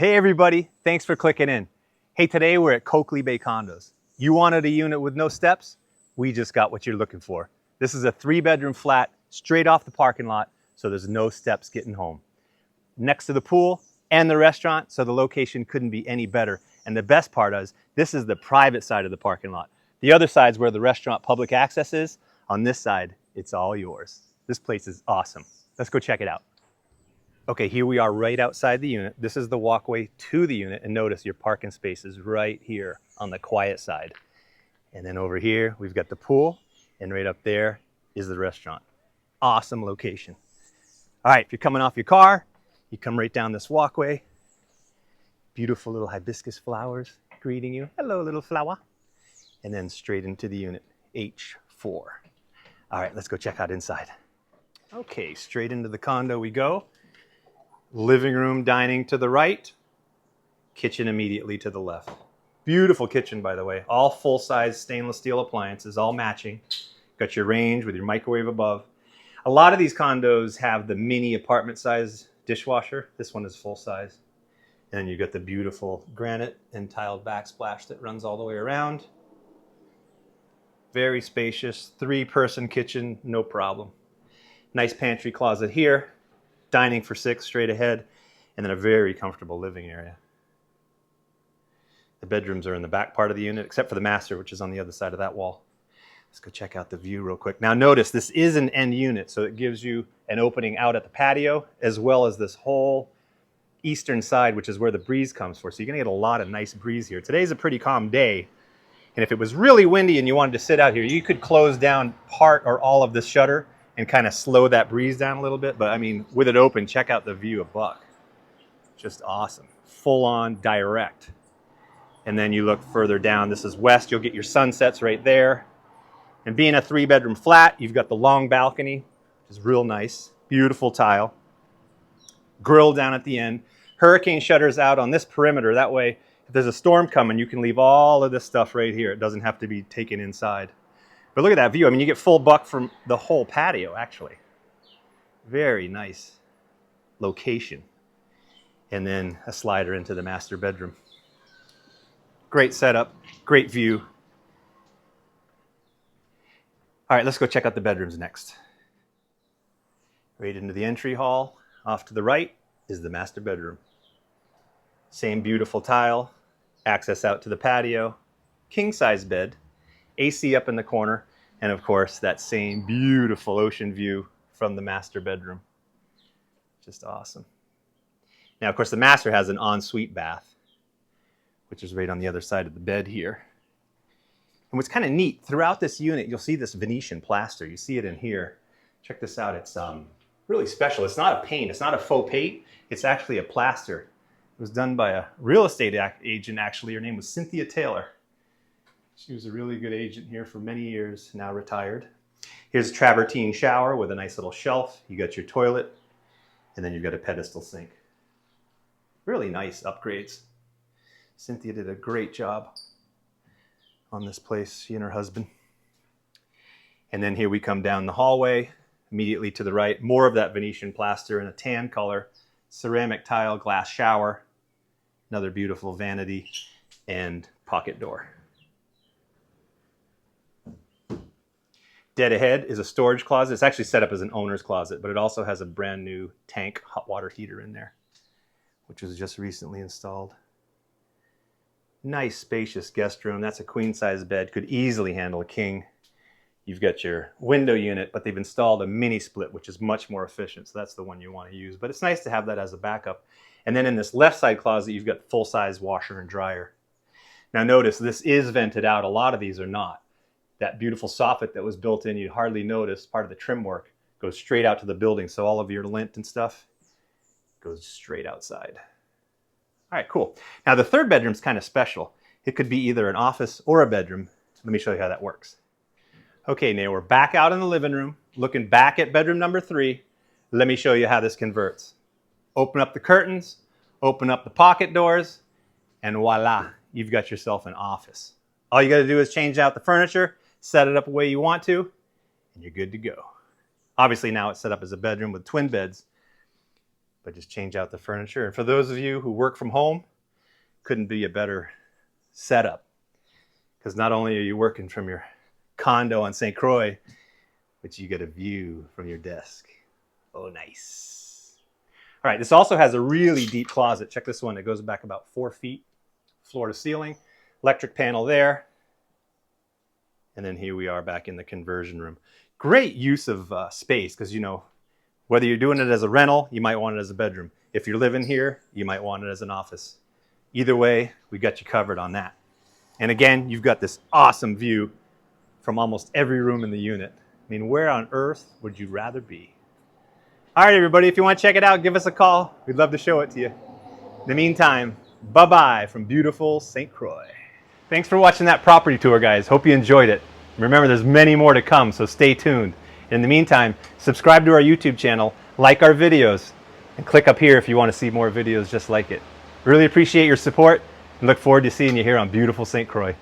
Hey everybody, thanks for clicking in. Hey, today we're at Coakley Bay Condos. You wanted a unit with no steps? We just got what you're looking for. This is a 3-bedroom flat straight off the parking lot, so there's no steps getting home. Next to the pool and the restaurant, so the location couldn't be any better. And the best part is, this is the private side of the parking lot. The other side's where the restaurant public access is. On this side, it's all yours. This place is awesome. Let's go check it out. Okay, here we are right outside the unit. This is the walkway to the unit, and notice your parking space is right here on the quiet side. And then over here, we've got the pool, and right up there is the restaurant. Awesome location. All right, if you're coming off your car, you come right down this walkway. Beautiful little hibiscus flowers greeting you. Hello, little flower. And then straight into the unit, H4. All right, let's go check out inside. Okay, straight into the condo we go. Living room, dining to the right, kitchen immediately to the left. Beautiful kitchen, by the way. All full-size stainless steel appliances, all matching. Got your range with your microwave above. A lot of these condos have the mini apartment size dishwasher. This one is full-size. And then you've got the beautiful granite and tiled backsplash that runs all the way around. Very spacious, 3-person kitchen, no problem. Nice pantry closet here. Dining for 6 straight ahead, and then a very comfortable living area. The bedrooms are in the back part of the unit, except for the master, which is on the other side of that wall. Let's go check out the view real quick. Now notice, this is an end unit, so it gives you an opening out at the patio, as well as this whole eastern side, which is where the breeze comes for. So you're gonna get a lot of nice breeze here. Today's a pretty calm day, and if it was really windy and you wanted to sit out here, you could close down part or all of this shutter and kind of slow that breeze down a little bit. But I mean, with it open, check out the view of Buck. Just awesome. Full on direct. And then you look further down, this is west, you'll get your sunsets right there. And being a 3-bedroom flat, you've got the long balcony, which is real nice. Beautiful tile. Grill down at the end. Hurricane shutters out on this perimeter. That way, if there's a storm coming, you can leave all of this stuff right here. It doesn't have to be taken inside. But look at that view. I mean, you get full Buck from the whole patio, actually. Very nice location. And then a slider into the master bedroom. Great setup, great view. All right, let's go check out the bedrooms next. Right into the entry hall. Off to the right is the master bedroom. Same beautiful tile, access out to the patio, king-size bed. AC up in the corner, and of course that same beautiful ocean view from the master bedroom. Just awesome. Now of course the master has an ensuite bath, which is right on the other side of the bed here. And what's kind of neat, throughout this unit you'll see this Venetian plaster. You see it in here. Check this out, it's really special. It's not a paint, it's not a faux paint, it's actually a plaster. It was done by a real estate agent actually. Her name was Cynthia Taylor. She was a really good agent here for many years, now retired. Here's a travertine shower with a nice little shelf. You got your toilet, and then you've got a pedestal sink. Really nice upgrades. Cynthia did a great job on this place, she and her husband. And then here we come down the hallway, immediately to the right, more of that Venetian plaster in a tan color, ceramic tile, glass shower, another beautiful vanity, and pocket door. Dead ahead is a storage closet. It's actually set up as an owner's closet, but it also has a brand new tank hot water heater in there, which was just recently installed. Nice spacious guest room. That's a queen size bed, could easily handle a king. You've got your window unit, but they've installed a mini split, which is much more efficient. So that's the one you want to use, but it's nice to have that as a backup. And then in this left side closet, you've got full size washer and dryer. Now notice this is vented out. A lot of these are not. That beautiful soffit that was built in, you hardly notice, part of the trim work, goes straight out to the building. So all of your lint and stuff goes straight outside. All right, cool. Now the third bedroom is kind of special. It could be either an office or a bedroom. Let me show you how that works. Okay, now we're back out in the living room, looking back at bedroom number 3. Let me show you how this converts. Open up the curtains, open up the pocket doors, and voila, you've got yourself an office. All you gotta do is change out the furniture, set it up the way you want to, and you're good to go. Obviously now it's set up as a bedroom with twin beds. but just change out the furniture. And for those of you who work from home, couldn't be a better setup, because not only are you working from your condo on St. Croix, but you get a view from your desk. Oh, nice. All right, this also has a really deep closet. Check this one. It goes back about 4 feet, floor to ceiling, electric panel there. And then here we are back in the conversion room. Great use of space, because, you know, whether you're doing it as a rental, you might want it as a bedroom. If you're living here, you might want it as an office. Either way, we got you covered on that. And again, you've got this awesome view from almost every room in the unit. I mean, where on earth would you rather be? All right, everybody, if you want to check it out, give us a call. We'd love to show it to you. In the meantime, bye-bye from beautiful St. Croix. Thanks for watching that property tour, guys. Hope you enjoyed it. Remember, there's many more to come, so stay tuned. In the meantime, subscribe to our YouTube channel, like our videos, and click up here if you want to see more videos just like it. Really appreciate your support and look forward to seeing you here on beautiful St. Croix.